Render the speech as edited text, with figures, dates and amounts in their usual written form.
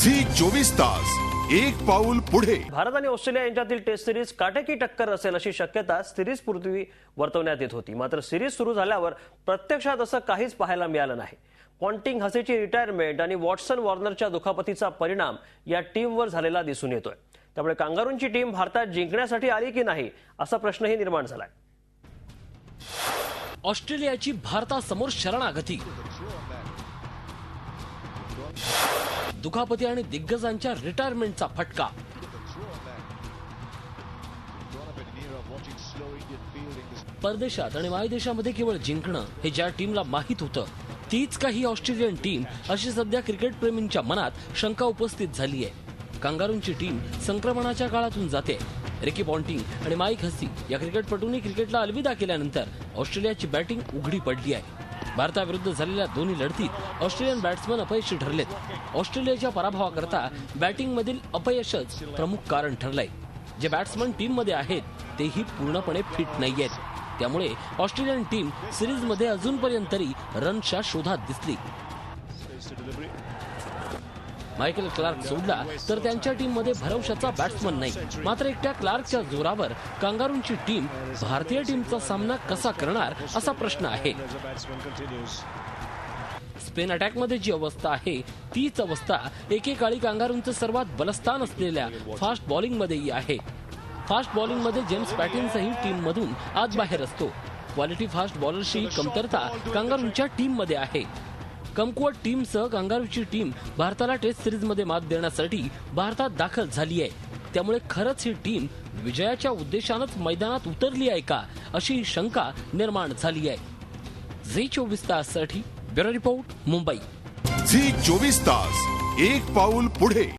Zee 24 Taas एक पाऊल पुढे। भारत आणि ऑस्ट्रेलिया यांच्यातील टेस्ट सिरीज काटेकी टक्कर असेल अशी शक्यता सिरीज पूर्वी वर्तवण्यात येत होती। मात्र सिरीज सुरू झाल्यावर प्रत्यक्षात असं काहीच पाहायला मिळालं नाही। पॉन्टिंग, हसीची रिटायरमेंट आणि वॉटसन वॉर्नरच्या दुखापतीचा परिणाम या टीमवर झालेला दिसून येतोय। त्यामुळे कांगारूंची टीम भारतात जिंकण्यासाठी आली की नाही असा प्रश्नही निर्माण झालाय। ऑस्ट्रेलियाची भारतासमोर शरणागती, दुखापती आणि दिग्गजांच्या रिटायरमेंटचा फटका। परदेशात आणि मायदेशामध्ये केवळ जिंकणं हे ज्या टीमला माहित होतं तीच काही ऑस्ट्रेलियन टीम अशी सध्या क्रिकेट प्रेमींच्या मनात शंका उपस्थित झाली आहे। कांगारूंची टीम संक्रमणाच्या काळातून जाते। रिकी पॉन्टिंग आणि माईक हसी या क्रिकेटपटूंनी क्रिकेटला अलविदा केल्यानंतर ऑस्ट्रेलियाची बॅटिंग उघडी पडली आहे। भारताविरुद्ध झालेल्या दोन्ही लढतीत ऑस्ट्रेलियन बॅट्समन अपयशी ठरलेत। ऑस्ट्रेलियाच्या पराभवाकरता बॅटिंगमधील अपयशच प्रमुख कारण ठरलंय। जे बॅट्समन टीममध्ये आहेत तेही पूर्णपणे फिट नाहीयेत। त्यामुळे ऑस्ट्रेलियन टीम सिरीजमध्ये अजूनपर्यंत तरी रनच्या शोधात दिसली। मायकेल क्लार्क सोडला तर त्यांच्या टीममध्ये भरवशाचा बॅट्समन नाही। मात्र एकट्या क्लार्कच्या जोरावर कांगारूंची टीम भारतीय टीमचा सामना कसा करणार असा प्रश्न आहे। स्पिन अटॅकमध्ये जी अवस्था आहे तीच अवस्था एकेकाळी कांगारूंचं सर्वात बलस्थान असलेल्या फास्ट बॉलिंगमध्येही आहे। फास्ट बॉलिंगमध्ये जेम्स पॅटिन्सनही टीममधून आत बाहेर असतो। क्वालिटी फास्ट बॉलरची कमतरता कांगारूंच्या टीममध्ये आहे। कमकुवत टीमसह कांगारूची टीम भारताला टेस्ट सिरीजमध्ये मात देण्यासाठी भारतात दाखल झाली आहे। त्यामुळे खरंच ही टीम विजयाच्या उद्देशानंच मैदानात उतरली आहे का अशी शंका निर्माण झाली आहे। झी 24 ताससाठी ब्युरो रिपोर्ट, मुंबई। झी 24 तास एक पाऊल पुढे।